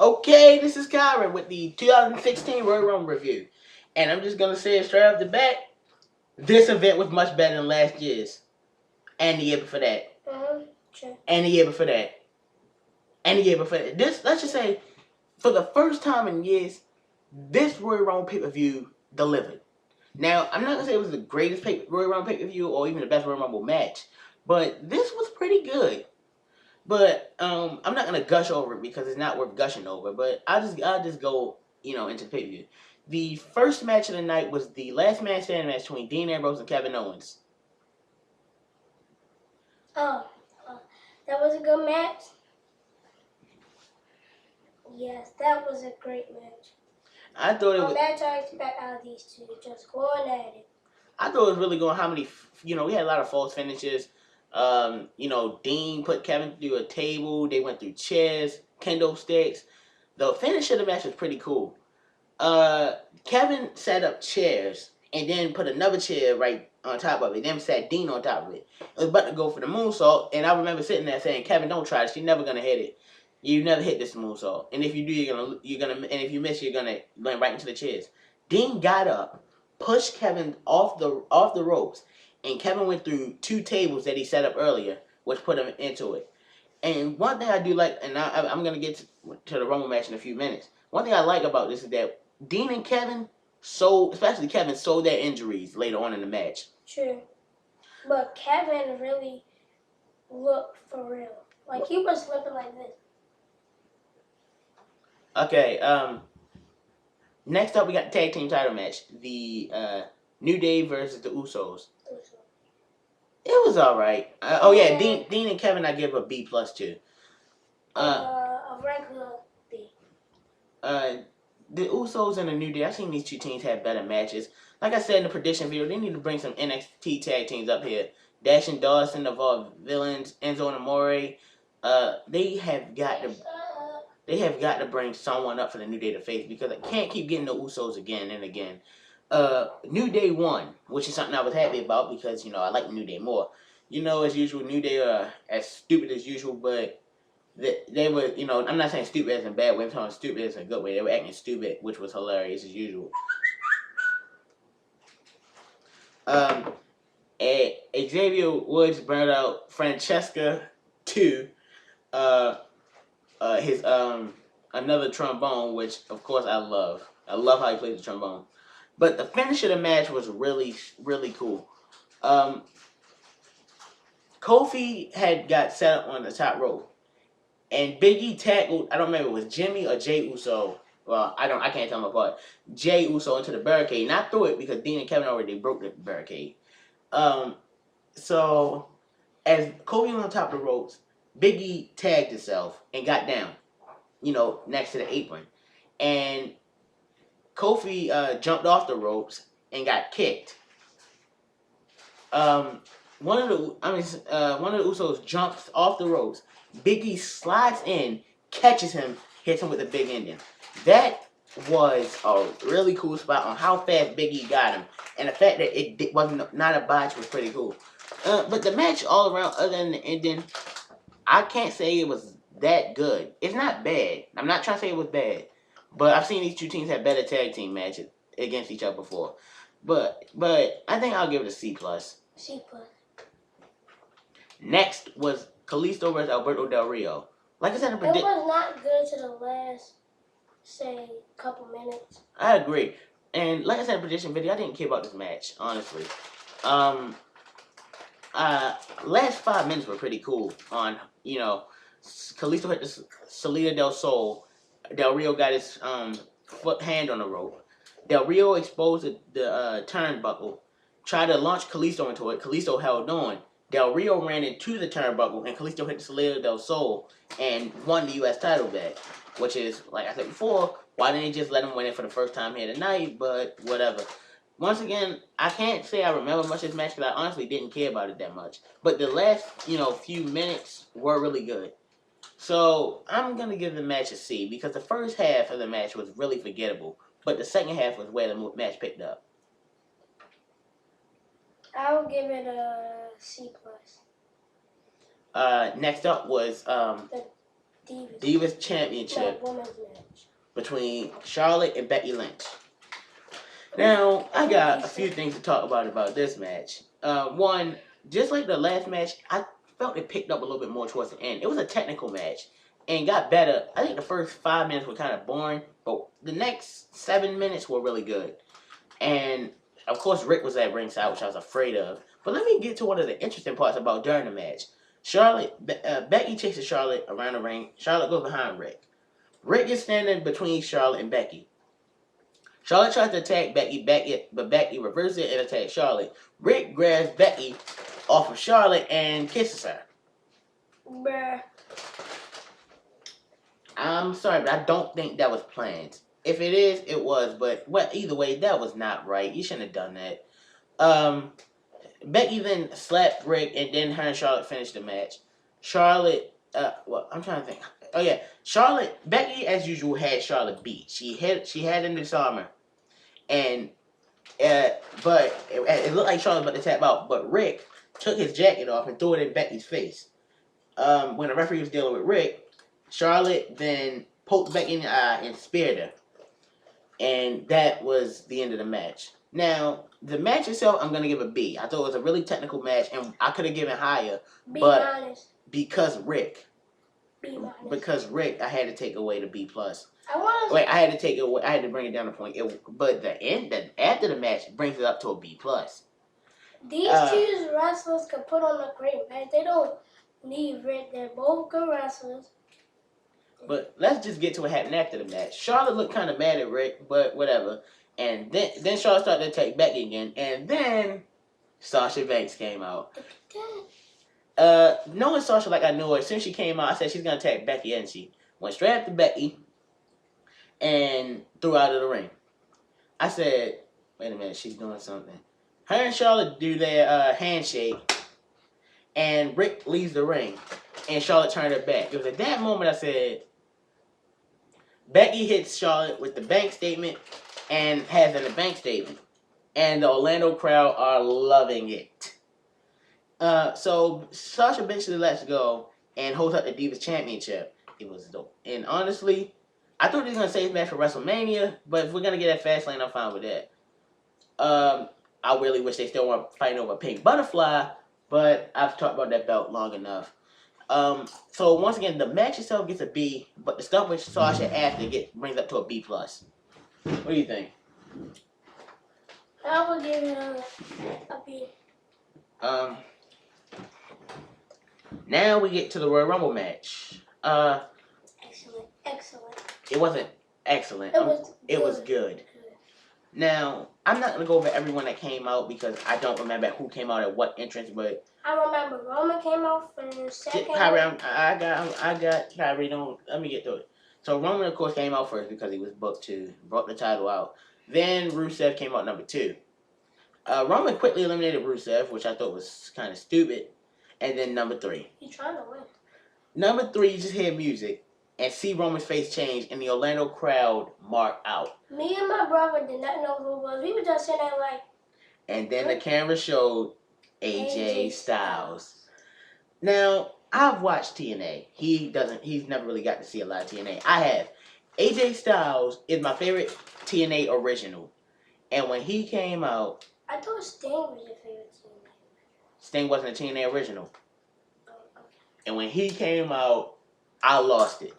Okay, this is Kyron with the 2016 Royal Rumble review. And I'm just going to say it straight off the bat, this event was much better than last year's. And the year before that. Sure. And the year before that. And the year before that. This, let's just say, for the first time in years, this Royal Rumble pay-per-view delivered. Now, I'm not going to say it was the greatest Royal Rumble pay-per-view or even the best Royal Rumble match, but this was pretty good. But I'm not gonna gush over it because it's not worth gushing over. But I'll just go into the pay-per-view. The first match of the night was the last man standing match between Dean Ambrose and Kevin Owens. Oh, that was a good match. Yes, that was a great match. I thought it was. Match I expect out of these two, just going at it. I thought it was really going. How many? We had a lot of false finishes. Dean put Kevin through a table. They went through chairs, kendo sticks. The finish of the match was pretty cool. Kevin set up chairs and then put another chair right on top of it. Then sat Dean on top of it. It was about to go for the moonsault, and I remember sitting there saying, "Kevin, don't try this. You're never gonna hit it. You never hit this moonsault. And if you do, and if you miss, you're gonna land right into the chairs." Dean got up, pushed Kevin off the ropes, and Kevin went through two tables that he set up earlier, which put him into it. And one thing I do like, and I'm gonna get to the Rumble match in a few minutes. One thing I like about this is that Dean and Kevin especially Kevin, sold their injuries later on in the match. True. But Kevin really looked for real. Like, he was looking like this. Okay, next up we got the tag team title match. The New Day versus the Usos. It was alright. Dean and Kevin I give a B+ to. A regular B. The Usos and the New Day, I've seen these two teams have better matches. Like I said in the prediction video, they need to bring some NXT tag teams up here. Dash and Dawson of all villains, Enzo and Amore. They have got to bring someone up for the New Day to face because I can't keep getting the Usos again and again. New Day won, which is something I was happy about because I like New Day more. As usual, New Day are as stupid as usual, but they were, I'm not saying stupid as in bad way, I'm talking stupid as in a good way. They were acting stupid, which was hilarious as usual. Xavier Woods burned out Francesca to his another trombone, which of course I love. I love how he plays the trombone. But the finish of the match was really, really cool. Kofi had got set up on the top rope. And Big E tackled, I don't remember if it was Jimmy or Jay Uso. Well, I can't tell them apart. Jay Uso into the barricade. Not through it because Dean and Kevin already broke the barricade. So as Kofi was on top of the ropes, Big E tagged himself and got down, next to the apron. And Kofi jumped off the ropes and got kicked. One of the Usos jumps off the ropes. Big E slides in, catches him, hits him with a big ending. That was a really cool spot on how fast Big E got him, and the fact that it wasn't not a botch was pretty cool. But the match all around, other than the ending, I can't say it was that good. It's not bad. I'm not trying to say it was bad, but I've seen these two teams have better tag team matches against each other before. But I think I'll give it a C+. C+. Next was Kalisto versus Alberto Del Rio. Like I said, it was not good to the last, say, couple minutes. I agree. And like I said in the prediction video, I didn't care about this match, honestly. Last 5 minutes were pretty cool on, Kalisto hit the Salida del Sol. Del Rio got his hand on the rope. Del Rio exposed the turnbuckle, tried to launch Kalisto into it. Kalisto held on. Del Rio ran into the turnbuckle, and Kalisto hit the Salida del Sol and won the U.S. title back. Which is, like I said before, why didn't they just let him win it for the first time here tonight? But whatever. Once again, I can't say I remember much of this match because I honestly didn't care about it that much. But the last, few minutes were really good. So I'm going to give the match a C because the first half of the match was really forgettable. But the second half was where the match picked up. I'll give it a C+. Next up was the Divas Championship. No, women's match. between Charlotte and Becky Lynch. Now, I got a few things to talk about this match. One, just like the last match, I felt it picked up a little bit more towards the end. It was a technical match and got better. I think the first 5 minutes were kind of boring, but the next 7 minutes were really good. And of course, Rick was at ringside, which I was afraid of. But let me get to one of the interesting parts about during the match. Becky chases Charlotte around the ring. Charlotte goes behind Rick. Rick is standing between Charlotte and Becky. Charlotte tries to attack Becky, but Becky reverses it and attacks Charlotte. Rick grabs Becky off of Charlotte and kisses her. Bruh. I'm sorry, but I don't think that was planned. If it is, it was, but either way, that was not right. You shouldn't have done that. Becky then slapped Rick, and then her and Charlotte finished the match. Charlotte, I'm trying to think. Oh yeah, Becky as usual had Charlotte beat. She had in this armor, and but it looked like Charlotte was about to tap out. But Rick took his jacket off and threw it in Becky's face. When the referee was dealing with Rick, Charlotte then poked Becky in the eye and speared her, and that was the end of the match. Now, the match itself, I'm gonna give a B. I thought it was a really technical match, and I could have given higher, B but minus. because Rick, I had to take away the B plus. I had to take it away. I had to bring it down a point. But after the match brings it up to a B plus. These two wrestlers could put on a great match. They don't need Rick. They're both good wrestlers. But let's just get to what happened after the match. Charlotte looked kind of mad at Rick, but whatever. And then Charlotte started to attack Becky again, and then Sasha Banks came out. Knowing Sasha like I knew her, as soon as she came out, I said she's gonna attack Becky, and she went straight after Becky and threw her out of the ring. I said, wait a minute, she's doing something. Her and Charlotte do their handshake, and Rick leaves the ring, and Charlotte turned her back. It was at that moment I said, Becky hits Charlotte with the bank statement and has in the bank statement. And the Orlando crowd are loving it. So Sasha eventually lets go and holds up the Divas Championship. It was dope. And honestly, I thought they were going to save this match for WrestleMania, but if we're going to get that Fastlane, I'm fine with that. I really wish they still weren't fighting over Pink Butterfly, but I've talked about that belt long enough. So once again, the match itself gets a B, but the stuff with Sasha after brings up to a B plus. What do you think? I would give it a B. Now we get to the Royal Rumble match. Excellent. It wasn't excellent. It was good. Now, I'm not gonna go over everyone that came out because I don't remember who came out at what entrance, but I remember Roman came out first. Second. I got Kyrie. Let me get to it. So Roman, of course, came out first because he was booked to brought the title out. Then Rusev came out number 2. Roman quickly eliminated Rusev, which I thought was kind of stupid. And then number 3. He's trying to win. Number 3, you just hear music and see Roman's face change, and the Orlando crowd mark out. Me and my brother did not know who it was. We were just sitting there like. And then the camera showed AJ Styles. Now, I've watched TNA. He's never really got to see a lot of TNA. I have. AJ Styles is my favorite TNA original. And when he came out... I thought Sting was your favorite TNA. Sting wasn't a TNA original. Oh, okay. And when he came out, I lost it.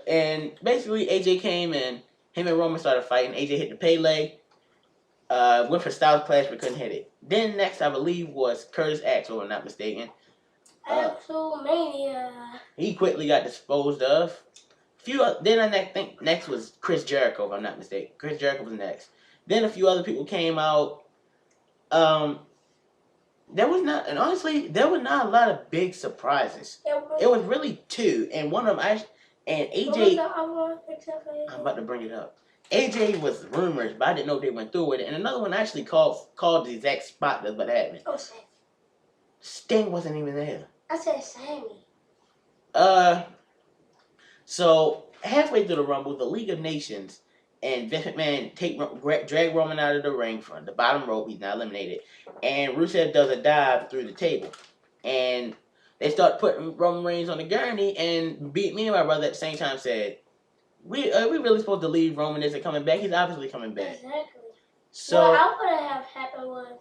And basically AJ came in, him and Roman started fighting. AJ hit the Pele. Went for Styles Clash but couldn't hit it. Then next, I believe, was Curtis Axel, if I'm not mistaken. Axelmania. He quickly got disposed of. Then I think next was Chris Jericho, if I'm not mistaken. Chris Jericho was next. Then a few other people came out. There was not a lot of big surprises. It was really 2, and one of them AJ. What was the other one except for AJ? I'm about to bring it up. AJ was rumors, but I didn't know if they went through with it. And another one actually called the exact spot that's what happened. Oh, Sammy. Sting wasn't even there. I said Sammy. So halfway through the Rumble, the League of Nations and Vince McMahon drag Roman out of the ring from the bottom rope. He's not eliminated. And Rusev does a dive through the table. And they start putting Roman Reigns on the gurney, and me and my brother at the same time said, we really supposed to leave Roman isn't coming back. He's obviously coming back. Exactly. So what I would have happened was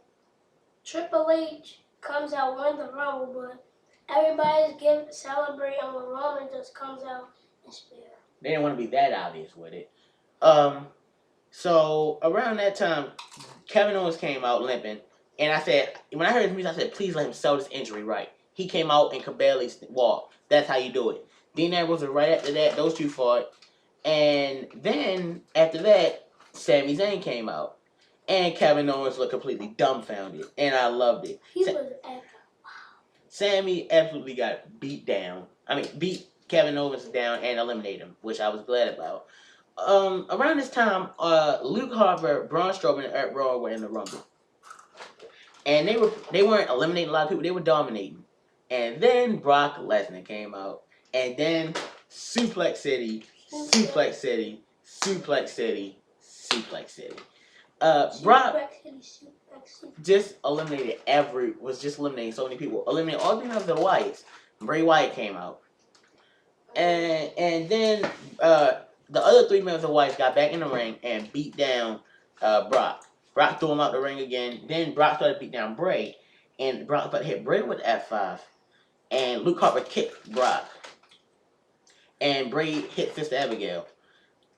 Triple H comes out, wins the Rumble, but everybody's celebrating when Roman just comes out and spears. they didn't want to be that obvious with it. So around that time, Kevin Owens came out limping, and I said, when I heard his music, I said, please let him sell this injury right. He came out and could barely walk. That's how you do it. Dean Ambrose was right after that. Those two fought, and then after that, Sami Zayn came out, and Kevin Owens looked completely dumbfounded, and I loved it. He was acting. Sammy absolutely got beat down. Beat Kevin Owens down and eliminated him, which I was glad about. Around this time, Luke Harper, Braun Strowman, and Eric Rowan were in the Rumble, and they weren't eliminating a lot of people; they were dominating. And then Brock Lesnar came out, and then Suplex City, Suplex City, Suplex City, Suplex City. Brock just eliminated eliminating so many people. Eliminated all three members of the Wyatts. Bray Wyatt came out, and then the other three members of the Wyatts got back in the ring and beat down Brock. Brock threw him out the ring again. Then Brock started to beat down Bray, and Brock started to hit Bray with F5, and Luke Harper kicked Brock, and Bray hit Sister Abigail.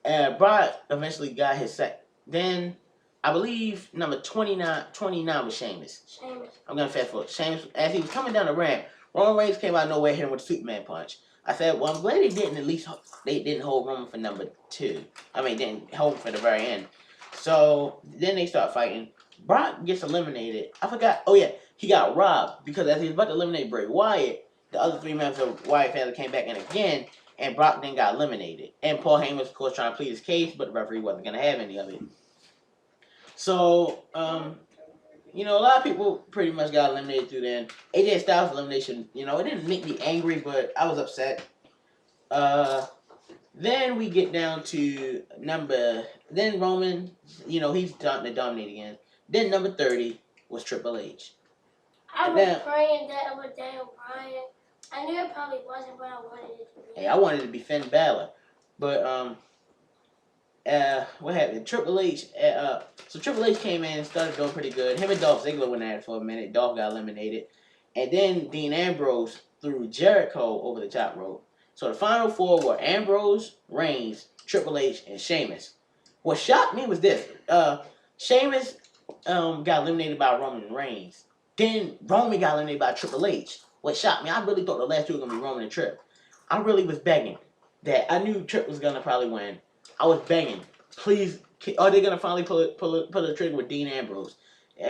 Brock eventually got his set. Then I believe number 29 was Sheamus. I'm going to fast forward. Sheamus, as he was coming down the ramp, Roman Reigns came out of nowhere, hit him with a Superman punch. I said, well, I'm glad they didn't hold Roman for number 2. Didn't hold him for the very end. So then they start fighting. Brock gets eliminated. I forgot. Oh, yeah. He got robbed because as he was about to eliminate Bray Wyatt, the other three members of the Wyatt family came back in again, and Brock then got eliminated. And Paul Heyman was, of course, trying to plead his case, but the referee wasn't going to have any of it. So, a lot of people pretty much got eliminated through then. AJ Styles' elimination, it didn't make me angry, but I was upset. Then we get down to then Roman, he's starting to dominate again. Then number 30 was Triple H. I was praying that it was Daniel Bryan. I knew it probably wasn't, but I wanted it to be. Hey, I wanted it to be Finn Balor. But, what happened? Triple H, so Triple H came in and started doing pretty good. Him and Dolph Ziggler went at it for a minute. Dolph got eliminated. And then Dean Ambrose threw Jericho over the top rope. So the final 4 were Ambrose, Reigns, Triple H, and Sheamus. What shocked me was this. Sheamus got eliminated by Roman Reigns. Then Roman got eliminated by Triple H. What shocked me, I really thought the last 2 were going to be Roman and Tripp. I really was begging that I knew Tripp was going to probably win. I was begging, please, are they going to finally pull the trigger with Dean Ambrose?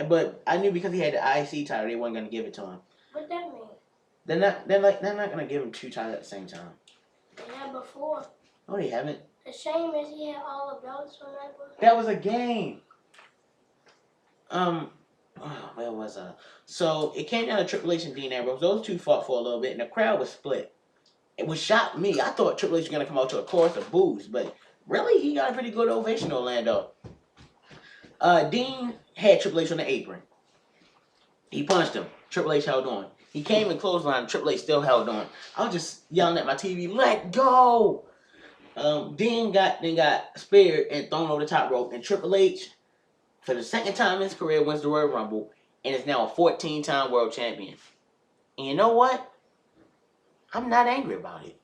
But I knew because he had the IC title, they weren't going to give it to him. What that mean? They're not going to give him 2 titles at the same time. They had before. No, they haven't. The shame is he had all the belts from that book. That was a game. Where was I? So it came down to Triple H and Dean Ambrose. Those 2 fought for a little bit, and the crowd was split. It was shocked me. I thought Triple H was going to come out to a chorus of boos, but really, he got a pretty good ovation in Orlando. Dean had Triple H on the apron. He punched him. Triple H held on. He came in clothesline. Triple H still held on. I was just yelling at my TV, let go! Dean got speared and thrown over the top rope. And Triple H, for the second time in his career, wins the Royal Rumble and is now a 14-time world champion. And you know what? I'm not angry about it.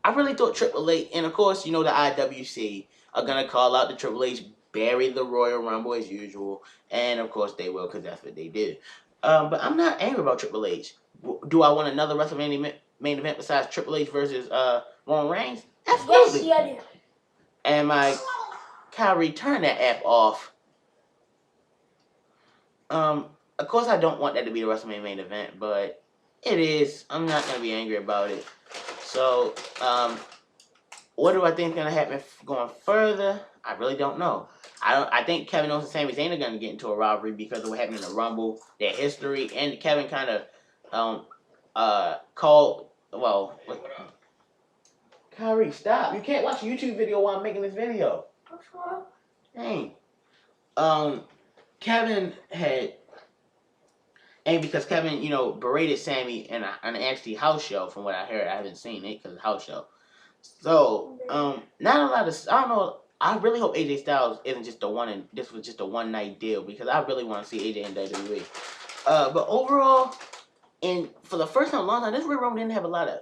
I really thought Triple H, and of course, the IWC are going to call out the Triple H, bury the Royal Rumble as usual. And of course they will, because that's what they did. But I'm not angry about Triple H. Do I want another WrestleMania main event besides Triple H versus Roman Reigns? Absolutely. Yes, you do. And my Kyrie, turn that app off. Of course I don't want that to be the WrestleMania main event, but it is. I'm not going to be angry about it. So, what do I think is going to happen going further? I really don't know. I think Kevin Owens and Sami Zayn are going to get into a rivalry because of what happened in the Rumble, their history, and Kevin kind of called, Kyrie, stop. You can't watch a YouTube video while I'm making this video. What's wrong? Dang. Kevin had, and because Kevin, berated Sammy in an NXT house show, from what I heard. I haven't seen it because it's a house show. So, Not a lot of. I don't know. I really hope AJ Styles isn't just the one, and this was just a one night deal because I really want to see AJ in WWE. But overall, and for the first time in a long time, this Royal Rumble didn't have a lot of,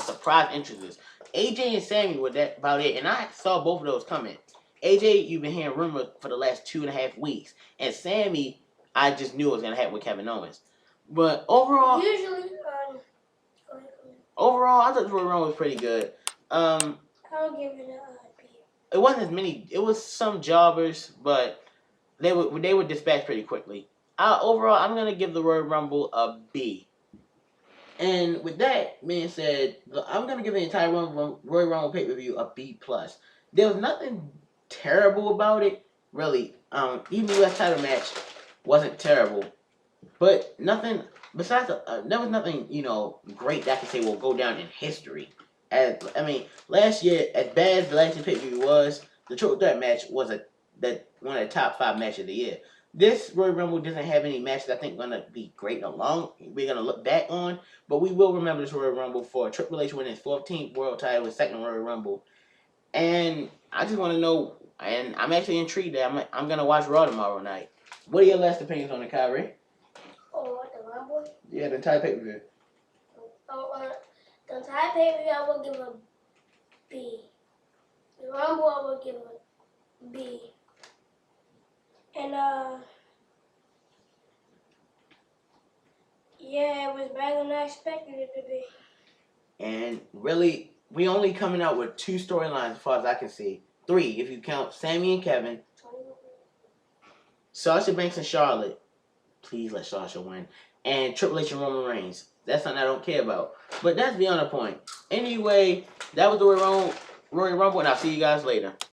surprise entrances. AJ and Sammy were that about it, and I saw both of those coming. AJ, you've been hearing rumors for the last 2.5 weeks, and Sammy, I just knew it was gonna happen with Kevin Owens. But overall, Usually, overall, I thought the Royal Rumble was pretty good. I'll give it a B. It wasn't as many. It was some jobbers, but they were dispatched pretty quickly. Overall, I'm gonna give the Royal Rumble a B. And with that being said, I'm gonna give the entire Royal Rumble pay-per-view a B plus. There was nothing terrible about it, really. Even the U.S. title match wasn't terrible, but nothing besides there was nothing great that I could say will go down in history. Last year, as bad as the last year's pay-per-view was, the Triple Threat match was one of the top 5 matches of the year. This Royal Rumble doesn't have any matches I think going to be great we're going to look back on, but we will remember this Royal Rumble for Triple H winning his 14th World title, his second Royal Rumble. And I just want to know, and I'm actually intrigued that I'm going to watch Raw tomorrow night. What are your last opinions on it, Kyrie? Oh, the Rumble? Yeah, the entire pay-per-view. The entire pay-per-view I will give a B. The Rumble I will give a B. And yeah, it was better than I expected it to be. And really, we only coming out with 2 storylines as far as I can see. 3 if you count Sammy and Kevin. Sasha Banks and Charlotte. Please let Sasha win. And Triple H and Roman Reigns. That's something I don't care about. But that's beyond the point. Anyway, that was the Royal Rumble, and I'll see you guys later.